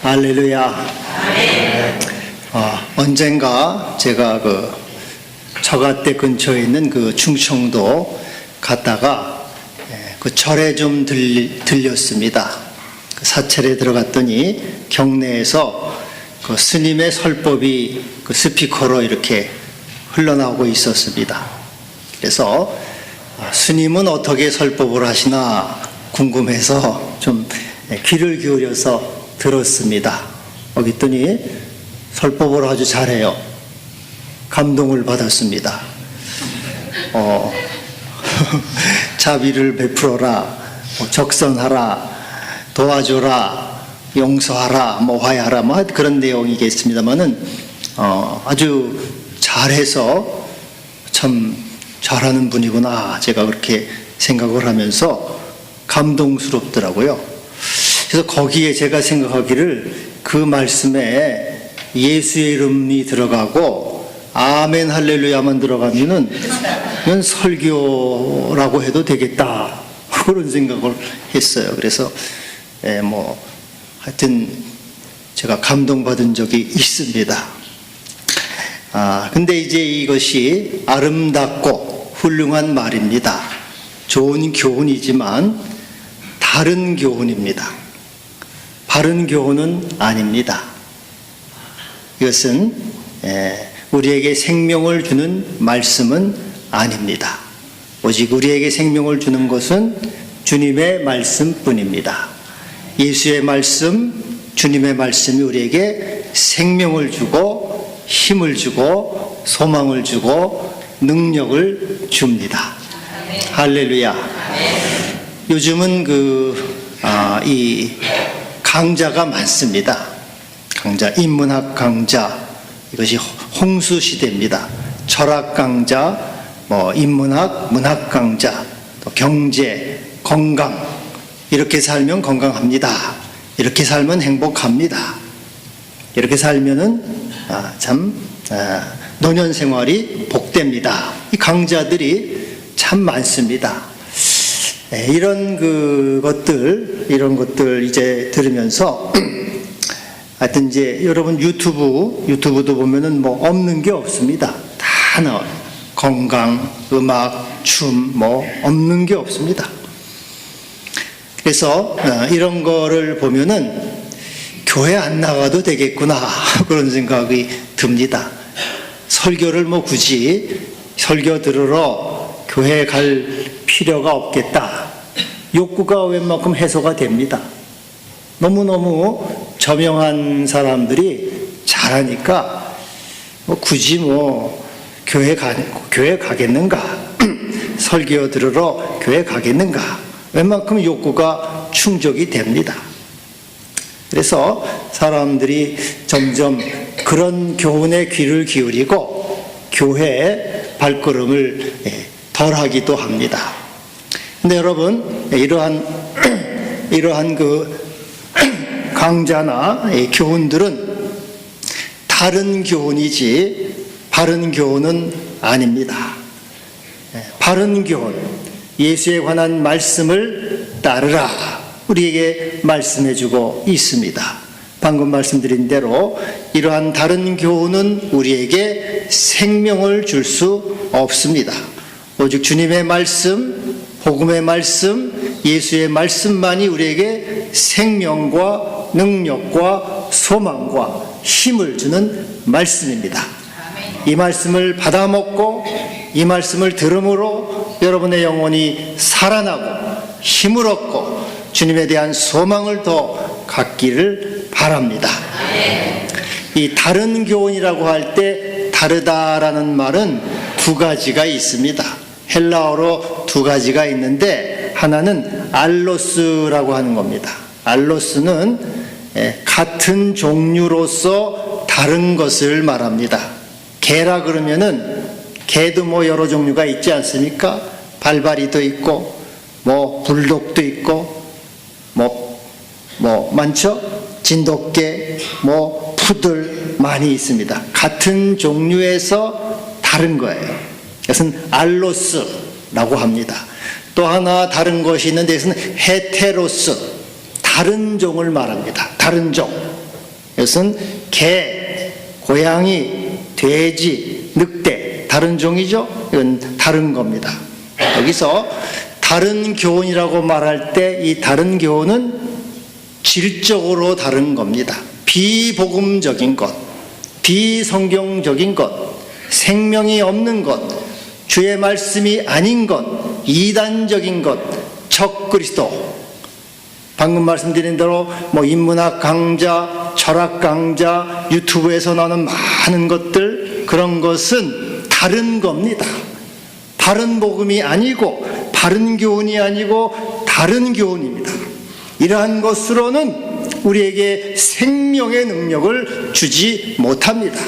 할렐루야. 언젠가 제가 처가댁 근처에 있는 충청도 갔다가 그 절에 좀 들렸습니다. 그 사찰에 들어갔더니 경내에서 그 스님의 설법이 그 스피커로 이렇게 흘러나오고 있었습니다. 그래서 스님은 어떻게 설법을 하시나 궁금해서 좀 귀를 기울여서 들었습니다. 그랬더니 설법을 아주 잘해요. 감동을 받았습니다. 자비를 베풀어라, 적선하라, 도와줘라, 용서하라, 화해하라, 그런 내용이겠습니다만은 아주 잘해서 참 잘하는 분이구나, 제가 그렇게 생각을 하면서 감동스럽더라고요. 그래서 거기에 제가 생각하기를 그 말씀에 예수의 이름이 들어가고 아멘 할렐루야만 들어가면은 이건 설교라고 해도 되겠다, 그런 생각을 했어요. 그래서 하여튼 제가 감동받은 적이 있습니다. 근데 이제 이것이 아름답고 훌륭한 말입니다. 좋은 교훈이지만 다른 교훈입니다. 바른 교훈은 아닙니다. 이것은 우리에게 생명을 주는 말씀은 아닙니다. 오직 우리에게 생명을 주는 것은 주님의 말씀뿐입니다. 예수의 말씀, 주님의 말씀이 우리에게 생명을 주고 힘을 주고 소망을 주고 능력을 줍니다. 할렐루야. 요즘은 이 강좌가 많습니다. 강좌, 인문학 강좌, 이것이 홍수 시대입니다. 철학 강좌, 인문학, 문학 강좌, 또 경제, 건강, 이렇게 살면 건강합니다. 이렇게 살면 행복합니다. 이렇게 살면은 노년 생활이 복됩니다. 이 강좌들이 참 많습니다. 이런 것들 이제 들으면서 하여튼 이제 여러분 유튜브도 보면은 없는 게 없습니다. 다 나와요. 건강, 음악, 춤, 없는 게 없습니다. 그래서 이런 거를 보면은 교회 안 나가도 되겠구나, 그런 생각이 듭니다. 설교를 굳이 설교 들으러 교회 갈 필요가 없겠다. 욕구가 웬만큼 해소가 됩니다. 너무너무 저명한 사람들이 잘하니까 굳이 교회 가겠는가? 설교 들으러 교회 가겠는가? 웬만큼 욕구가 충족이 됩니다. 그래서 사람들이 점점 그런 교훈에 귀를 기울이고 교회에 발걸음을 덜 하기도 합니다. 근데 여러분, 이러한 강좌나 교훈들은 다른 교훈이지 바른 교훈은 아닙니다. 바른 교훈, 예수에 관한 말씀을 따르라, 우리에게 말씀해주고 있습니다. 방금 말씀드린 대로 이러한 다른 교훈은 우리에게 생명을 줄 수 없습니다. 오직 주님의 말씀, 복음의 말씀, 예수의 말씀만이 우리에게 생명과 능력과 소망과 힘을 주는 말씀입니다. 이 말씀을 받아먹고 이 말씀을 들음으로 여러분의 영혼이 살아나고 힘을 얻고 주님에 대한 소망을 더 갖기를 바랍니다. 이 다른 교훈이라고 할 때 다르다라는 말은 두 가지가 있습니다. 헬라어로 두 가지가 있는데 하나는 알로스라고 하는 겁니다. 알로스는 같은 종류로서 다른 것을 말합니다. 개라 그러면은 개도 여러 종류가 있지 않습니까? 발바리도 있고 불독도 있고 많죠? 진돗개, 푸들 많이 있습니다. 같은 종류에서 다른 거예요. 이것은 알로스라고 합니다. 또 하나 다른 것이 있는데 이것은 헤테로스, 다른 종을 말합니다. 다른 종. 이것은 개, 고양이, 돼지, 늑대, 다른 종이죠? 이건 다른 겁니다. 여기서 다른 교훈이라고 말할 때 이 다른 교훈은 질적으로 다른 겁니다. 비복음적인 것, 비성경적인 것, 생명이 없는 것, 주의 말씀이 아닌 것, 이단적인 것, 적그리스도. 방금 말씀드린 대로 인문학 강좌, 철학 강좌, 유튜브에서 나오는 많은 것들, 그런 것은 다른 겁니다. 바른 복음이 아니고 바른 교훈이 아니고 다른 교훈입니다. 이러한 것으로는 우리에게 생명의 능력을 주지 못합니다.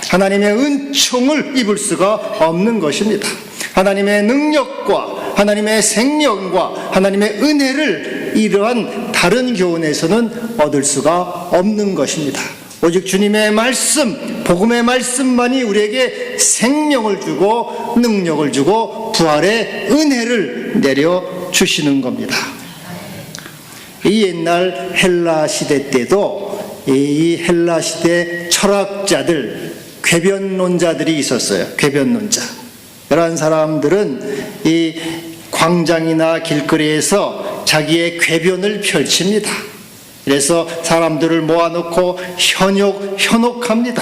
하나님의 은총을 입을 수가 없는 것입니다. 하나님의 능력과 하나님의 생명과 하나님의 은혜를 이러한 다른 교훈에서는 얻을 수가 없는 것입니다. 오직 주님의 말씀, 복음의 말씀만이 우리에게 생명을 주고 능력을 주고 부활의 은혜를 내려주시는 겁니다. 이 옛날 헬라 시대 때도 이 헬라 시대 철학자들, 궤변론자들이 있었어요. 궤변론자. 이러한 사람들은 이 광장이나 길거리에서 자기의 궤변을 펼칩니다. 그래서 사람들을 모아놓고 현혹합니다.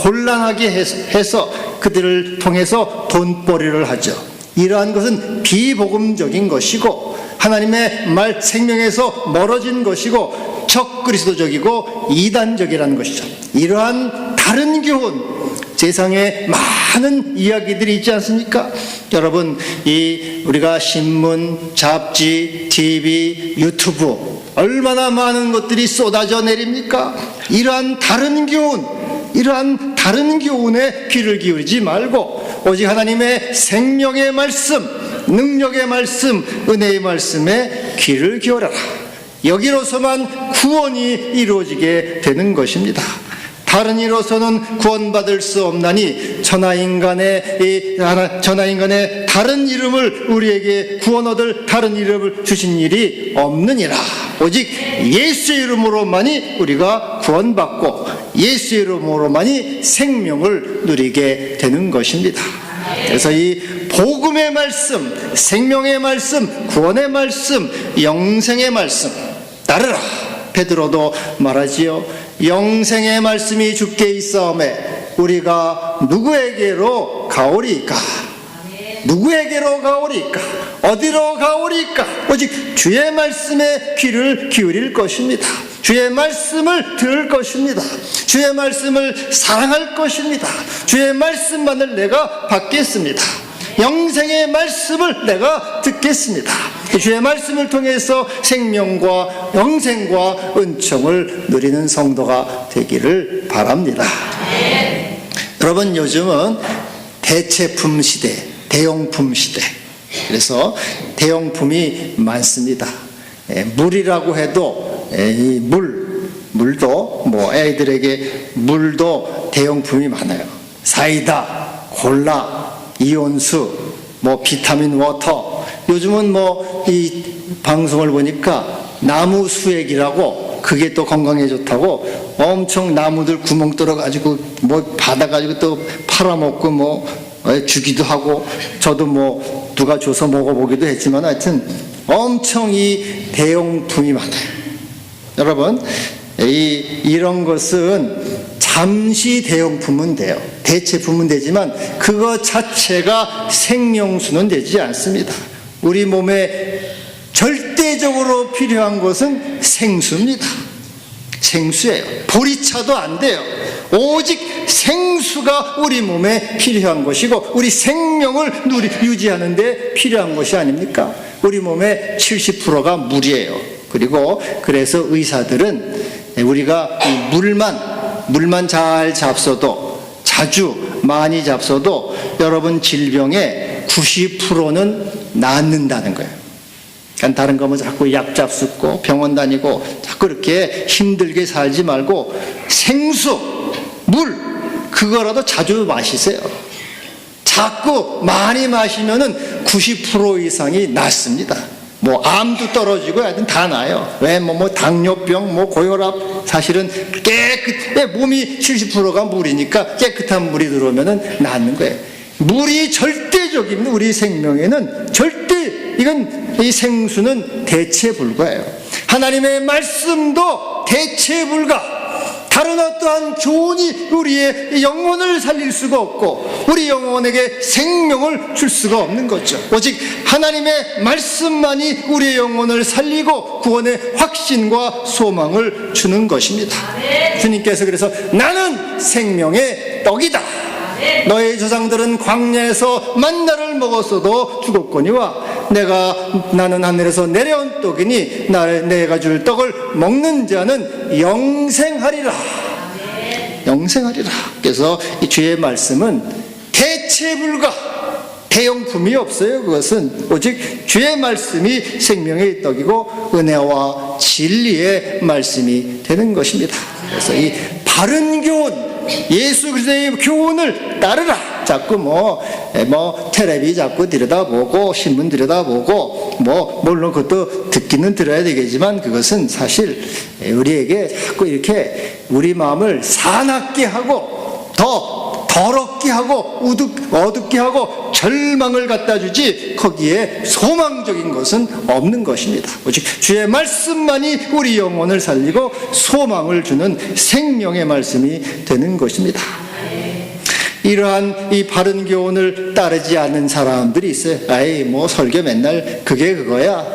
혼란하게 해서 그들을 통해서 돈벌이를 하죠. 이러한 것은 비복음적인 것이고 하나님의 말 생명에서 멀어진 것이고 적그리스도적이고 이단적이라는 것이죠. 이러한 다른 교훈, 세상에 많은 이야기들이 있지 않습니까? 여러분, 우리가 신문, 잡지, TV, 유튜브 얼마나 많은 것들이 쏟아져 내립니까? 이러한 다른 교훈에 귀를 기울이지 말고 오직 하나님의 생명의 말씀, 능력의 말씀, 은혜의 말씀에 귀를 기울여라. 여기로서만 구원이 이루어지게 되는 것입니다. 다른 이로서는 구원받을 수 없나니 천하인간의 다른 이름을 우리에게 구원 얻을 다른 이름을 주신 일이 없느니라. 오직 예수의 이름으로만이 우리가 구원받고 예수의 이름으로만이 생명을 누리게 되는 것입니다. 그래서 이 복음의 말씀, 생명의 말씀, 구원의 말씀, 영생의 말씀 따르라. 베드로도 말하지요. 영생의 말씀이 주께 있사오매 우리가 누구에게로 가오리까? 누구에게로 가오리까? 어디로 가오리까? 오직 주의 말씀에 귀를 기울일 것입니다. 주의 말씀을 들을 것입니다. 주의 말씀을 사랑할 것입니다. 주의 말씀만을 내가 받겠습니다. 영생의 말씀을 내가 듣겠습니다. 주의 말씀을 통해서 생명과 영생과 은총을 누리는 성도가 되기를 바랍니다. 여러분, 요즘은 대체품 시대, 대용품 시대. 그래서 대용품이 많습니다. 물이라고 해도 이 물도 애들에게 물도 대용품이 많아요. 사이다, 콜라, 이온수, 비타민 워터. 요즘은 이 방송을 보니까 나무 수액이라고, 그게 또 건강에 좋다고 엄청 나무들 구멍 뚫어가지고 받아가지고 또 팔아먹고 주기도 하고, 저도 누가 줘서 먹어보기도 했지만 하여튼 엄청 이 대용품이 많아요. 여러분, 이런 것은 잠시 대용품은 돼요. 대체품은 되지만 그거 자체가 생명수는 되지 않습니다. 우리 몸에 절대적으로 필요한 것은 생수입니다. 생수예요. 보리차도 안 돼요. 오직 생수가 우리 몸에 필요한 것이고 우리 생명을 유지하는 데 필요한 것이 아닙니까? 우리 몸의 70%가 물이에요. 그래서 의사들은 우리가 이 물만 잘 잡숴도, 자주 많이 잡숴도 여러분 질병의 90%는 낫는다는 거예요. 그러니까 다른 거 자꾸 약 잡숫고 병원 다니고 자꾸 이렇게 힘들게 살지 말고 생수, 물, 그거라도 자주 마시세요. 자꾸 많이 마시면은 90% 이상이 낫습니다. 뭐 암도 떨어지고 하여튼 다 나요. 왜 뭐 당뇨병, 뭐 고혈압, 사실은 몸이 70%가 물이니까 깨끗한 물이 들어오면은 낫는 거예요. 물이 절대적인 우리 생명에는 이건 이 생수는 대체 불가예요. 하나님의 말씀도 대체 불가. 다른 어떠한 교훈이 우리의 영혼을 살릴 수가 없고 우리 영혼에게 생명을 줄 수가 없는 거죠. 오직 하나님의 말씀만이 우리의 영혼을 살리고 구원의 확신과 소망을 주는 것입니다. 주님께서 그래서 나는 생명의 떡이다. 너의 조상들은 광야에서 만나를 먹었어도 죽었거니와 나는 하늘에서 내려온 떡이니 내가 줄 떡을 먹는 자는 영생하리라. 영생하리라. 그래서 이 주의 말씀은 대체 불가, 대용품이 없어요. 그것은 오직 주의 말씀이 생명의 떡이고 은혜와 진리의 말씀이 되는 것입니다. 그래서 이 바른 교훈, 예수 그리스도의 교훈을 따르라. 자꾸 텔레비 자꾸 들여다보고 신문 들여다보고 물론 그것도 듣기는 들어야 되겠지만 그것은 사실 우리에게 자꾸 이렇게 우리 마음을 사납게 하고 더 더럽게 하고 어둡게 하고 절망을 갖다 주지 거기에 소망적인 것은 없는 것입니다. 오직 주의 말씀만이 우리 영혼을 살리고 소망을 주는 생명의 말씀이 되는 것입니다. 이러한 이 바른 교훈을 따르지 않는 사람들이 있어요. 설교 맨날 그거야.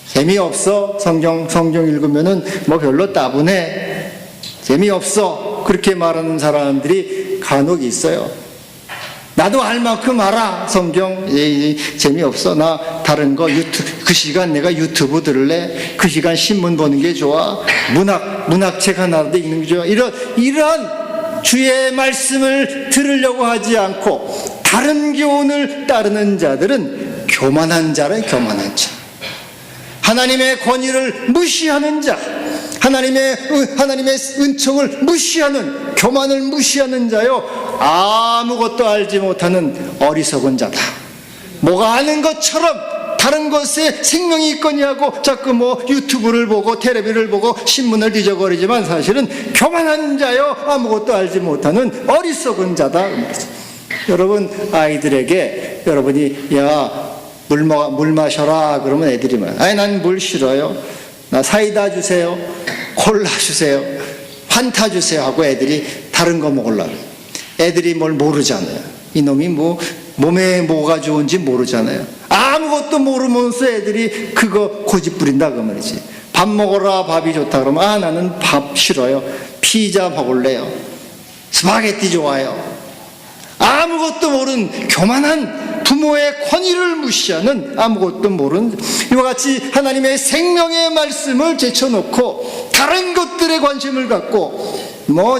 재미없어. 성경 읽으면은 별로 따분해. 재미없어. 그렇게 말하는 사람들이 간혹 있어요. 나도 알 만큼 알아. 성경 재미없어. 나 다른 거 그 시간 내가 유튜브 들을래. 그 시간 신문 보는 게 좋아. 문학책 하나라도 읽는 게 좋아. 이러한 주의 말씀을 들으려고 하지 않고 다른 교훈을 따르는 자들은 교만한 자래. 교만한 자. 하나님의 권위를 무시하는 자, 하나님의 은총을 무시하는, 교만을 무시하는 자요, 아무것도 알지 못하는 어리석은 자다. 뭐가 아는 것처럼 다른 것에 생명이 있거니 하고 자꾸 유튜브를 보고 텔레비를 보고 신문을 뒤져버리지만 사실은 교만한 자요, 아무것도 알지 못하는 어리석은 자다. 여러분, 아이들에게 여러분이 물 마셔라 그러면 애들이 난 물 싫어요. 나 사이다 주세요. 콜라 주세요. 환타 주세요 하고 애들이 다른 거 먹으려고. 애들이 뭘 모르잖아요. 이놈이 몸에 뭐가 좋은지 모르잖아요. 아무것도 모르면서 애들이 그거 고집 부린다 그 말이지. 밥 먹어라, 밥이 좋다 그러면 나는 밥 싫어요. 피자 먹을래요. 스파게티 좋아요. 아무것도 모르는 교만한 부모의 권위를 무시하는, 아무것도 모르는, 이와 같이 하나님의 생명의 말씀을 제쳐놓고 다른 것들에 관심을 갖고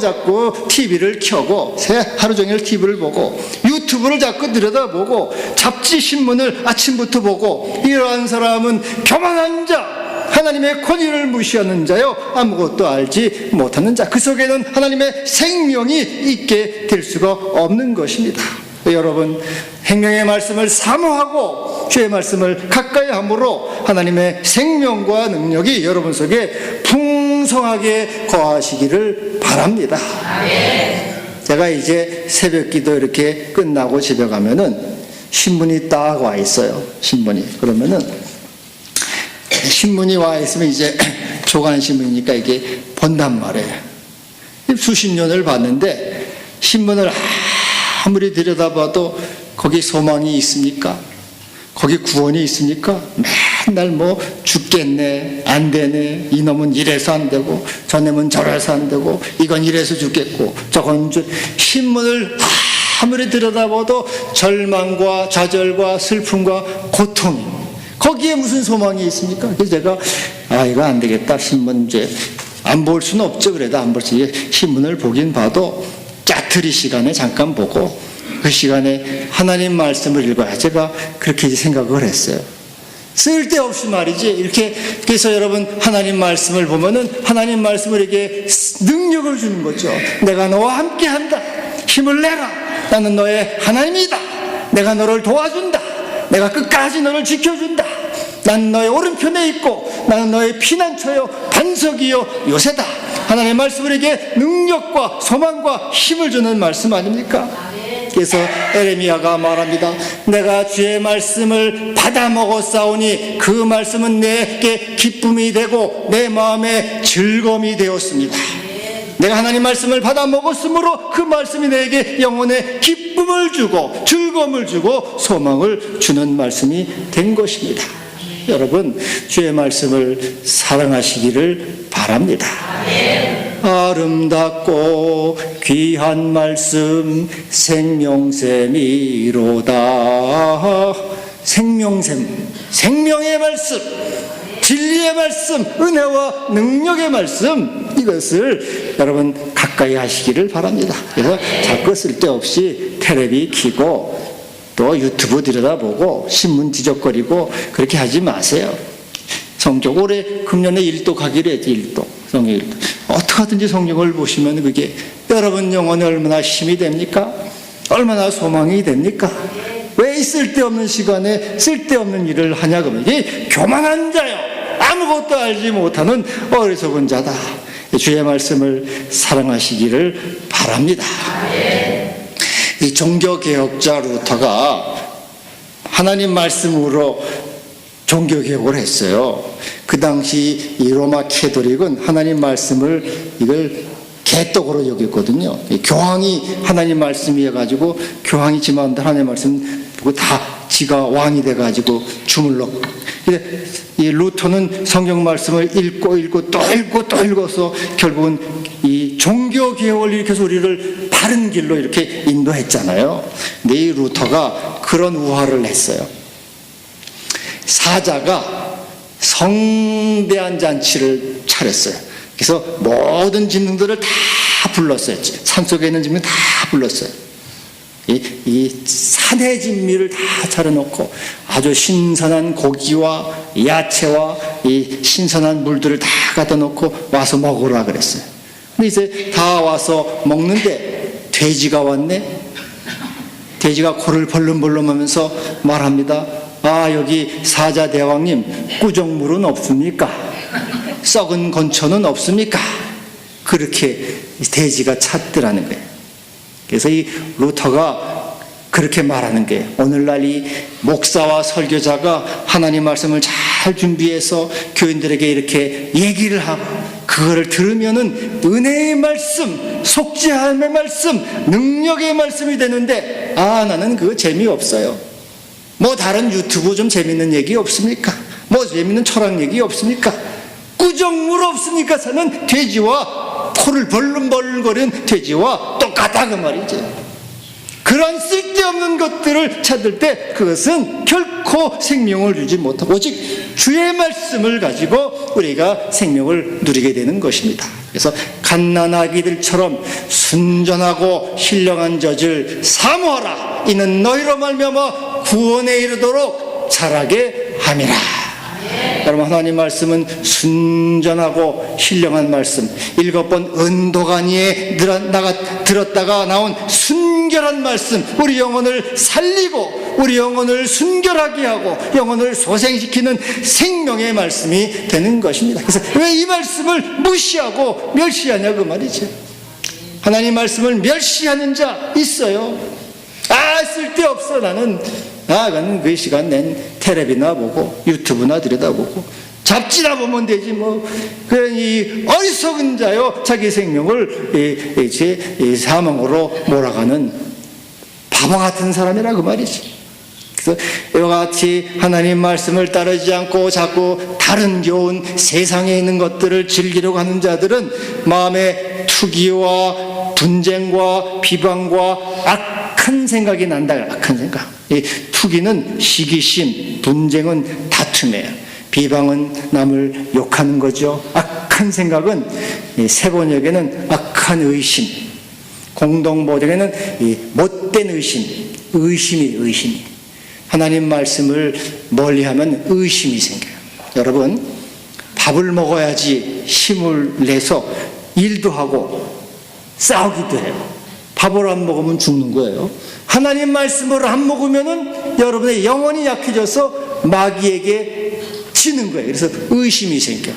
자꾸 TV를 켜고 하루 종일 TV를 보고 유튜브를 자꾸 들여다보고 잡지 신문을 아침부터 보고, 이러한 사람은 교만한 자, 하나님의 권위를 무시하는 자요, 아무것도 알지 못하는 자. 그 속에는 하나님의 생명이 있게 될 수가 없는 것입니다. 여러분, 생명의 말씀을 사모하고 주의 말씀을 가까이 함으로 하나님의 생명과 능력이 여러분 속에 풍성하게 거하시기를 바랍니다. 제가 이제 새벽기도 이렇게 끝나고 집에 가면은 신문이 딱 와 있어요. 신문이 와 있으면 이제 조간신문이니까 이게 본단 말이에요. 수십 년을 봤는데 신문을 아무리 들여다봐도 거기 소망이 있습니까? 거기 구원이 있습니까? 맨날 죽겠네, 안 되네, 이놈은 이래서 안 되고 저놈은 저래서 안 되고 이건 이래서 죽겠고 저건 신문을 아무리 들여다봐도 절망과 좌절과 슬픔과 고통이, 거기에 무슨 소망이 있습니까? 그래서 제가 이거 안 되겠다, 신문 이제 안 볼 수는 없죠. 그래도 안 볼 수, 신문을 보긴 봐도 짜투리 시간에 잠깐 보고 그 시간에 하나님 말씀을 읽어야, 제가 그렇게 생각을 했어요. 쓸데없이 말이지. 이렇게, 그래서 여러분, 하나님 말씀을 보면은 하나님 말씀을 능력을 주는 거죠. 내가 너와 함께 한다. 힘을 내라. 나는 너의 하나님이다. 내가 너를 도와준다. 내가 끝까지 너를 지켜준다. 난 너의 오른편에 있고 나는 너의 피난처요 반석이요 요새다. 하나님의 말씀은 우리에게 능력과 소망과 힘을 주는 말씀 아닙니까? 그래서 에레미야가 말합니다. 내가 주의 말씀을 받아 먹었사오니 그 말씀은 내게 기쁨이 되고 내 마음에 즐거움이 되었습니다. 내가 하나님 말씀을 받아 먹었으므로 그 말씀이 내게 영혼에 기쁨을 주고 즐거움을 주고 소망을 주는 말씀이 된 것입니다. 여러분, 주의 말씀을 사랑하시기를 바랍니다. 아름답고 귀한 말씀 생명샘이로다. 생명샘, 생명의 말씀, 진리의 말씀, 은혜와 능력의 말씀, 이것을 여러분 가까이 하시기를 바랍니다. 그래서 자꾸 쓸데없이 텔레비 켜고 또 유튜브 들여다보고 신문 지적거리고 그렇게 하지 마세요. 성경 올해 금년에 1도 가기로 했지. 1도 성경 1도. 어떻게 하든지 성경을 보시면 그게 여러분 영혼에 얼마나 힘이 됩니까? 얼마나 소망이 됩니까? 왜 쓸데없는 시간에 쓸데없는 일을 하냐 그러면 이게 교만한 자요, 아무것도 알지 못하는 어리석은 자다. 주의 말씀을 사랑하시기를 바랍니다. 이 종교개혁자 루터가 하나님 말씀으로 종교개혁을 했어요. 그 당시 이 로마 캐톨릭은 하나님 말씀을 이걸 개떡으로 여겼거든요. 교황이 하나님 말씀이어가지고 교황이 지만다 하나님 말씀 보고 다 지가 왕이 돼가지고 주물러. 근데 이 루터는 성경 말씀을 읽고 또 읽어서 결국은 이 종교 개혁을 일으켜서 우리를 바른 길로 이렇게 인도했잖아요. 근데 이 루터가 그런 우화를 했어요. 사자가 성대한 잔치를 차렸어요. 그래서 모든 짐승들을 다 불렀어요. 산속에 있는 짐승 다 불렀어요. 이 산의 진미를 다 차려놓고 아주 신선한 고기와 야채와 이 신선한 물들을 다 갖다 놓고 와서 먹으라 그랬어요. 근데 이제 다 와서 먹는데 돼지가 왔네. 돼지가 코를 벌름벌름 하면서 말합니다. 아, 여기 사자 대왕님, 꾸정물은 없습니까? 썩은 건초는 없습니까? 그렇게 돼지가 찾더라는 거예요. 그래서 이 루터가 그렇게 말하는 게 오늘날 이 목사와 설교자가 하나님 말씀을 잘 준비해서 교인들에게 이렇게 얘기를 하고 그거를 들으면은 은혜의 말씀, 속죄함의 말씀, 능력의 말씀이 되는데 나는 그거 재미없어요. 뭐 다른 유튜브 좀 재밌는 얘기 없습니까? 뭐 재밌는 철학 얘기 없습니까? 꾸정물 없으니까 사는 돼지와 코를 벌름벌름거리는 돼지와 똑같다 그 말이죠. 그런 쓸데없는 것들을 찾을 때 그것은 결코 생명을 주지 못하고 오직 주의 말씀을 가지고 우리가 생명을 누리게 되는 것입니다. 그래서 갓난아기들처럼 순전하고 신령한 젖을 사모하라. 이는 너희로 말미암아 구원에 이르도록 자라게 함이라. 여러분, 하나님 말씀은 순전하고 신령한 말씀, 7번 은도가니에 들었다가 나온 순결한 말씀, 우리 영혼을 살리고 우리 영혼을 순결하게 하고 영혼을 소생시키는 생명의 말씀이 되는 것입니다. 그래서 왜 이 말씀을 무시하고 멸시하냐 그 말이죠. 하나님 말씀을 멸시하는 자 있어요. 쓸데없어. 나는 그 시간 낸 텔레비나 보고 유튜브나 들여다보고 잡지나 보면 되지 뭐. 그런 이 어리석은 자요, 자기 생명을 사망으로 몰아가는 바보 같은 사람이라 그 말이지. 그래서 이와 같이 하나님 말씀을 따르지 않고 자꾸 다른 교훈, 세상에 있는 것들을 즐기려고 하는 자들은 마음에 투기와 분쟁과 비방과 악한 생각이 난다. 악한 생각. 이 투기는 시기심, 분쟁은 다툼이에요. 비방은 남을 욕하는 거죠. 악한 생각은 세번역에는 악한 의심, 공동보정에는 못된 의심이 하나님 말씀을 멀리하면 의심이 생겨요. 여러분, 밥을 먹어야지 힘을 내서 일도 하고 싸우기도 해요. 밥을 안 먹으면 죽는 거예요. 하나님 말씀을 안 먹으면은 여러분의 영혼이 약해져서 마귀에게 지는 거예요. 그래서 의심이 생겨.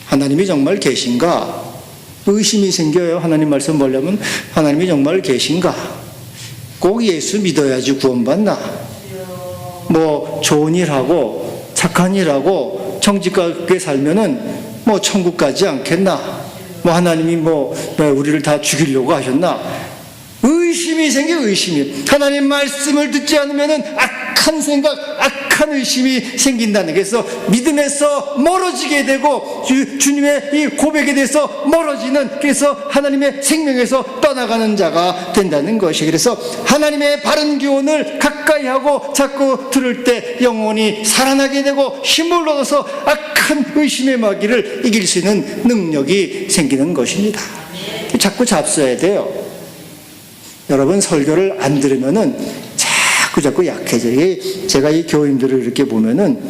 하나님이 정말 계신가? 의심이 생겨요. 하나님 말씀 보려면 하나님이 정말 계신가? 꼭 예수 믿어야지 구원받나? 뭐 좋은 일하고 착한 일하고 정직하게 살면은 뭐 천국 가지 않겠나? 뭐 하나님이 뭐 우리를 다 죽이려고 하셨나? 의심이 생겨. 의심이. 하나님 말씀을 듣지 않으면은 악한 생각, 악한 의심이 생긴다는. 그래서 믿음에서 멀어지게 되고 주님의 이 고백에 대해서 멀어지는, 그래서 하나님의 생명에서 떠나가는 자가 된다는 것이. 그래서 하나님의 바른 교훈을 가까이 하고 자꾸 들을 때 영혼이 살아나게 되고 힘을 얻어서 악한 의심의 마귀를 이길 수 있는 능력이 생기는 것입니다. 자꾸 잡숴야 돼요. 여러분, 설교를 안 들으면은 자꾸 약해져요. 제가 이 교인들을 이렇게 보면은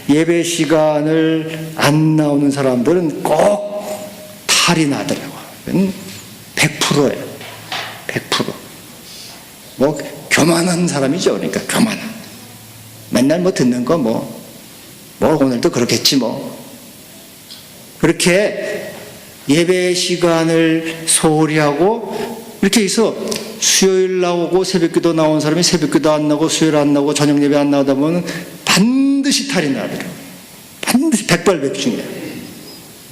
예배 시간을 안 나오는 사람들은 꼭 탈이 나더라고요. 100%예요. 100%. 뭐 교만한 사람이죠. 그러니까 교만한. 맨날 뭐 듣는 거 뭐 오늘도 그렇겠지 뭐. 그렇게 예배 시간을 소홀히 하고 이렇게 해서 수요일 나오고 새벽기도 나온 사람이 새벽기도 안 나오고 수요일 안 나오고 저녁 예배 안 나오다 보면 반드시 탈이 나더라고요. 반드시 백발백중이에요.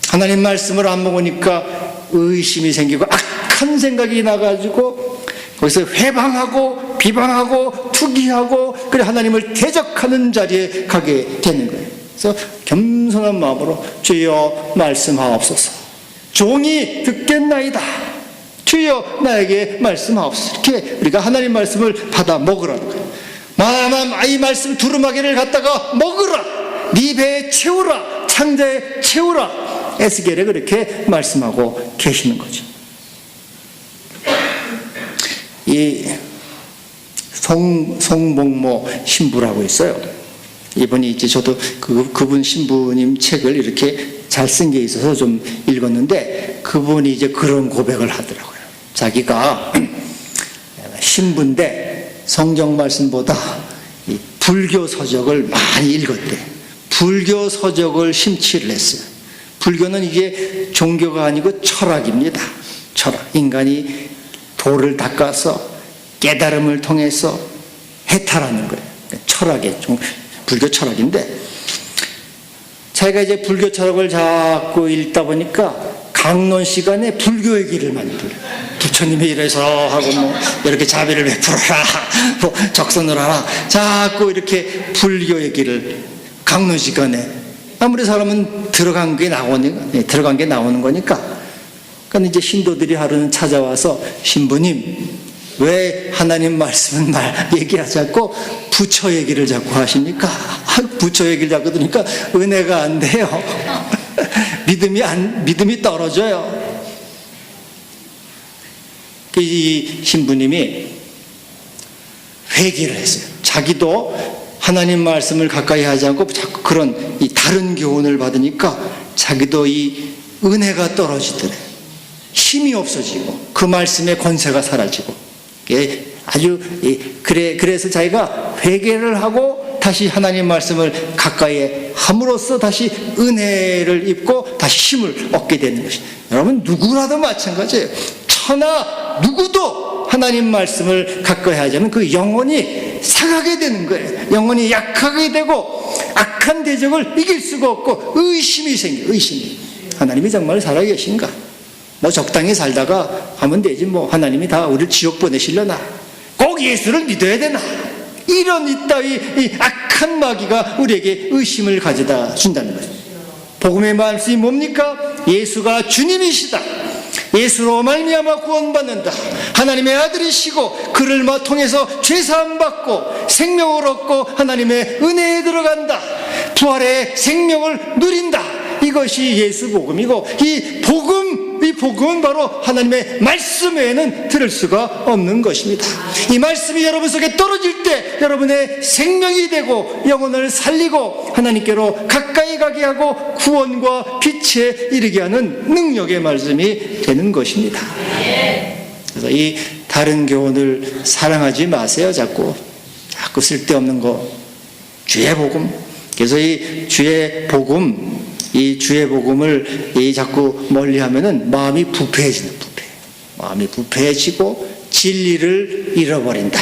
하나님 말씀을 안 먹으니까 의심이 생기고 악한 생각이 나가지고 거기서 회방하고 비방하고 투기하고 그래 하나님을 대적하는 자리에 가게 되는 거예요. 그래서 겸손한 마음으로 주여 말씀하옵소서. 종이 듣겠나이다. 주여 나에게 말씀하옵소서. 이렇게 우리가 하나님 말씀을 받아 먹으라는 거예요. 이 말씀 두루마기를 갖다가 먹으라. 네 배에 채우라. 창자에 채우라. 에스겔에 그렇게 말씀하고 계시는 거죠. 이 송복모 신부라고 있어요. 이분이 이제 저도 그분 신부님 책을 이렇게 잘 쓴 게 있어서 좀 읽었는데 그분이 이제 그런 고백을 하더라고요. 자기가 신부인데 성경 말씀보다 이 불교 서적을 많이 읽었대. 불교 서적을 심취를 했어요. 불교는 이게 종교가 아니고 철학입니다. 철학. 인간이 도를 닦아서 깨달음을 통해서 해탈하는 거예요. 철학의 불교 철학인데 자기가 이제 불교 철학을 자꾸 읽다 보니까 강론 시간에 불교 얘기를 많이 들어요. 부처님이 이래서 하고 뭐 이렇게 자비를 베풀어라, 뭐 적선을 하라, 자꾸 이렇게 불교 얘기를 강론 시간에. 아무리 사람은 들어간 게 나오는 거니까. 그러니까 이제 신도들이 하루는 찾아와서 신부님 왜 하나님 말씀은 얘기하지 않고 부처 얘기를 자꾸 하십니까? 부처 얘기를 자꾸 들으니까 은혜가 안 돼요. 믿음이 떨어져요. 이 신부님이 회개를 했어요. 자기도 하나님 말씀을 가까이 하지 않고 자꾸 그런 이 다른 교훈을 받으니까 자기도 이 은혜가 떨어지더래. 힘이 없어지고 그 말씀의 권세가 사라지고 그래서 자기가 회개를 하고 다시 하나님 말씀을 가까이 함으로써 다시 은혜를 입고 다시 힘을 얻게 되는 것이. 여러분 누구라도 마찬가지예요. 천하 누구도 하나님 말씀을 가까이 하자면 그 영혼이 상하게 되는 거예요. 영혼이 약하게 되고 악한 대적을 이길 수가 없고 의심이 생겨요. 의심이. 하나님이 정말 살아계신가? 뭐 적당히 살다가 하면 되지 뭐 하나님이 다 우리를 지옥 보내시려나? 꼭 예수를 믿어야 되나? 이런 이따위 이 악한 마귀가 우리에게 의심을 가져다 준다는 거죠. 복음의 말씀이 뭡니까? 예수가 주님이시다. 예수로 말미암아 구원받는다. 하나님의 아들이시고 그를 통해서 죄사함 받고 생명을 얻고 하나님의 은혜에 들어간다. 부활의 생명을 누린다. 이것이 예수 복음이고 이 복음은 바로 하나님의 말씀 외에는 들을 수가 없는 것입니다. 이 말씀이 여러분 속에 떨어질 때 여러분의 생명이 되고 영혼을 살리고 하나님께로 가까이 가게 하고 구원과 빛에 이르게 하는 능력의 말씀이 되는 것입니다. 그래서 이 다른 교훈을 사랑하지 마세요. 자꾸 쓸데없는 거. 주의 복음, 그래서 이 주의 복음을 자꾸 멀리하면은 마음이 마음이 부패해지고 진리를 잃어버린다.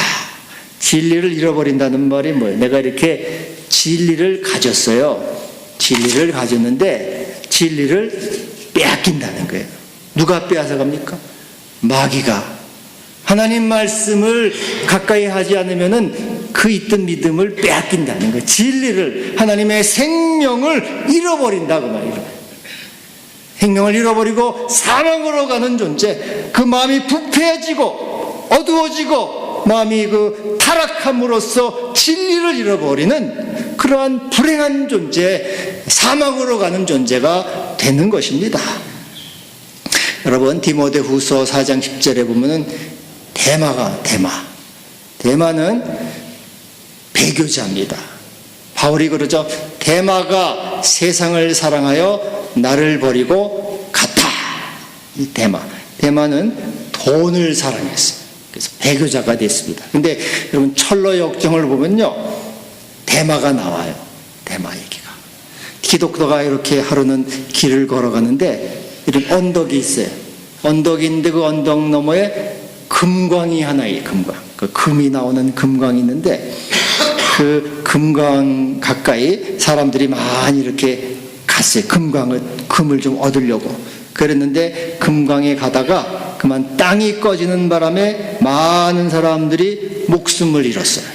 진리를 잃어버린다는 말이 뭐예요? 내가 이렇게 진리를 가졌어요. 진리를 가졌는데 진리를 빼앗긴다는 거예요. 누가 빼앗아갑니까? 마귀가. 하나님 말씀을 가까이 하지 않으면은 그 있던 믿음을 빼앗긴다는 거예요. 진리를, 하나님의 생명을 잃어버린다고 말이에요. 생명을 잃어버리고 사망으로 가는 존재, 그 마음이 부패해지고 어두워지고 마음이 그 타락함으로써 진리를 잃어버리는 그러한 불행한 존재, 사망으로 가는 존재가 되는 것입니다. 여러분, 디모데후서 4장 10절에 보면은 대마는 배교자입니다. 바울이 그러죠. 대마가 세상을 사랑하여 나를 버리고 갔다. 이 대마는 돈을 사랑했어요. 그래서 배교자가 됐습니다. 근데 여러분, 철로 역정을 보면요, 대마가 나와요. 대마 얘기가. 기독교가 이렇게 하루는 길을 걸어가는데 이런 언덕이 있어요. 언덕인데 그 언덕 너머에 금광이 하나 있어요. 그 금이 나오는 금광이 있는데 그 금광 가까이 사람들이 많이 이렇게 갔어요. 금을 좀 얻으려고. 그랬는데 금광에 가다가 그만 땅이 꺼지는 바람에 많은 사람들이 목숨을 잃었어요.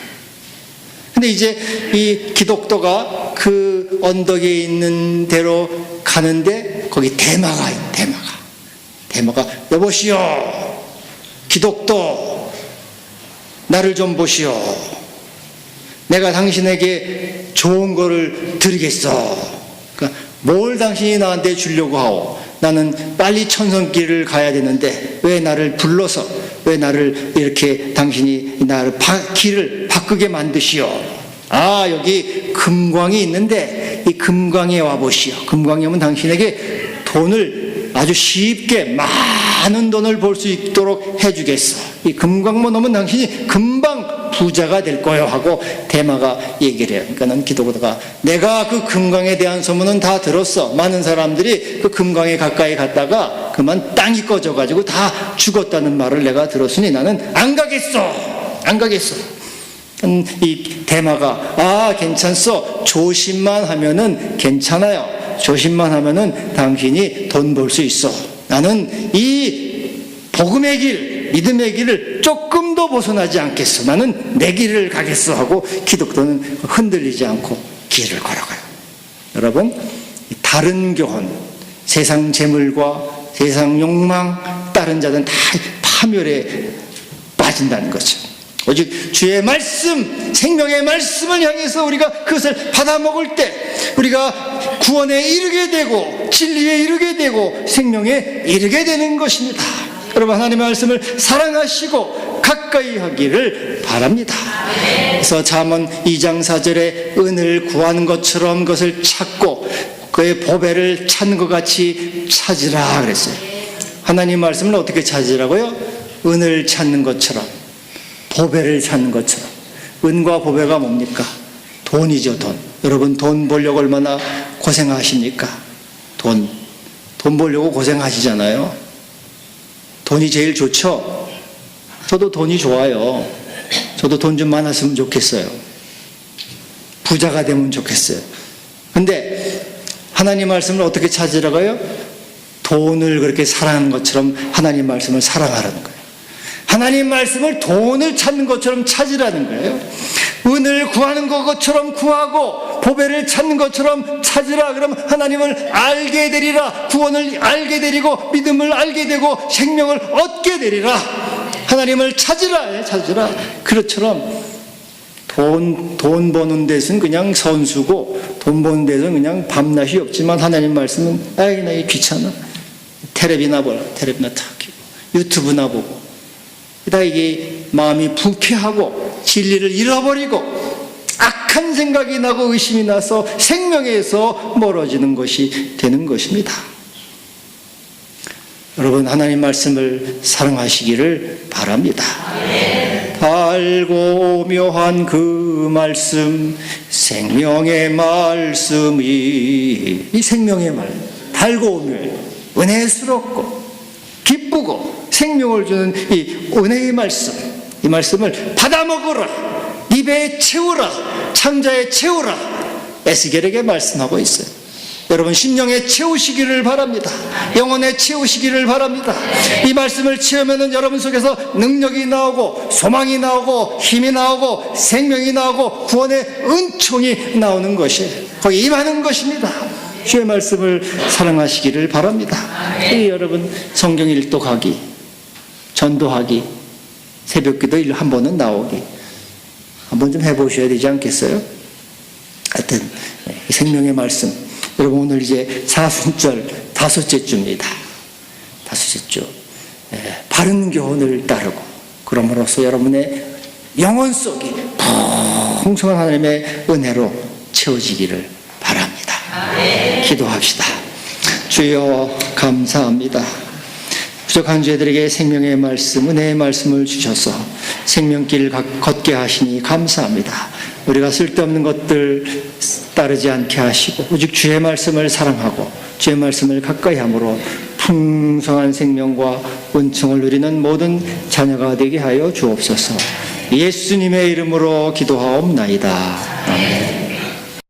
근데 이제 이 기독교가 그 언덕에 있는 데로 가는데 거기 대마가 여보시오, 기독교 나를 좀 보시오. 내가 당신에게 좋은 거를 드리겠어. 그러니까 뭘 당신이 나한테 주려고 하오? 나는 빨리 천성길을 가야 되는데 왜 나를 불러서, 왜 나를 이렇게 당신이 나를 길을 바꾸게 만드시오? 아, 여기 금광이 있는데 이 금광에 와보시오. 금광이 오면 당신에게 돈을 아주 쉽게 많은 돈을 벌 수 있도록 해주겠어. 이 금광만 오면 당신이 금방 부자가 될 거예요 하고 대마가 얘기를 해요. 그러니까 기독교가 내가 그 금광에 대한 소문은 다 들었어. 많은 사람들이 그 금광에 가까이 갔다가 그만 땅이 꺼져가지고 다 죽었다는 말을 내가 들었으니 나는 안 가겠어. 이 대마가 괜찮소. 조심만 하면은 괜찮아요. 조심만 하면은 당신이 돈 벌 수 있어. 나는 이 복음의 길, 믿음의 길을 조금도 벗어나지 않겠어. 나는 내 길을 가겠어 하고 기독교는 흔들리지 않고 길을 걸어가요. 여러분, 다른 교훈, 세상 재물과 세상 욕망, 다른 자들은 다 파멸에 빠진다는 거죠. 오직 주의 말씀, 생명의 말씀을 향해서 우리가 그것을 받아먹을 때 우리가 구원에 이르게 되고 진리에 이르게 되고 생명에 이르게 되는 것입니다. 여러분, 하나님의 말씀을 사랑하시고 가까이 하기를 바랍니다. 그래서 잠언 2장 4절에 은을 구하는 것처럼 그것을 찾고 그의 보배를 찾는 것 같이 찾으라 그랬어요. 하나님 말씀을 어떻게 찾으라고요? 은을 찾는 것처럼, 보배를 찾는 것처럼. 은과 보배가 뭡니까? 돈이죠, 돈. 여러분, 돈 벌려고 얼마나 고생하십니까? 돈 벌려고 고생하시잖아요. 돈이 제일 좋죠? 저도 돈이 좋아요. 저도 돈 좀 많았으면 좋겠어요. 부자가 되면 좋겠어요. 근데 하나님 말씀을 어떻게 찾으라고요? 돈을 그렇게 사랑하는 것처럼 하나님 말씀을 사랑하라는 거예요. 하나님 말씀을 돈을 찾는 것처럼 찾으라는 거예요. 은을 구하는 것처럼 구하고 보배를 찾는 것처럼 찾으라. 그럼 하나님을 알게 되리라. 구원을 알게 되리고 믿음을 알게 되고 생명을 얻게 되리라. 하나님을 찾으라. 그것처럼 돈 버는 데서는 그냥 선수고 돈 버는 데서는 그냥 밤낮이 없지만 하나님 말씀은 나 이게 귀찮아. 텔레비나 탁 키고 유튜브나 보고 다 이게 마음이 부패하고 진리를 잃어버리고 악한 생각이 나고 의심이 나서 생명에서 멀어지는 것이 되는 것입니다. 여러분, 하나님 말씀을 사랑하시기를 바랍니다. 달고 묘한 그 말씀, 생명의 말씀이, 이 생명의 말, 달고 묘해요. 은혜스럽고 기쁘고 생명을 주는 이 은혜의 말씀, 이 말씀을 받아 먹으라, 네 배에 채우라, 창자에 채우라, 에스겔에게 말씀하고 있어요. 여러분 심령에 채우시기를 바랍니다. 영혼에 채우시기를 바랍니다. 이 말씀을 채우면 여러분 속에서 능력이 나오고 소망이 나오고 힘이 나오고 생명이 나오고 구원의 은총이 나오는 것이에요. 거기 임하는 것입니다. 주의 말씀을 사랑하시기를 바랍니다. 여러분 성경 일독하기, 전도하기, 새벽기도 한 번은 나오기 한번 좀 해보셔야 되지 않겠어요? 하여튼 생명의 말씀, 여러분 오늘 이제 사순절 다섯째 주입니다. 다섯째 주, 바른 교훈을 따르고 그럼으로써 여러분의 영혼 속이 풍성한 하나님의 은혜로 채워지기를 바랍니다. 기도합시다. 주여 감사합니다. 부족한 죄들에게 생명의 말씀, 은혜의 말씀을 주셔서 생명길 걷게 하시니 감사합니다. 우리가 쓸데없는 것들 따르지 않게 하시고 오직 주의 말씀을 사랑하고 주의 말씀을 가까이 함으로 풍성한 생명과 은총을 누리는 모든 자녀가 되게 하여 주옵소서. 예수님의 이름으로 기도하옵나이다. 아멘.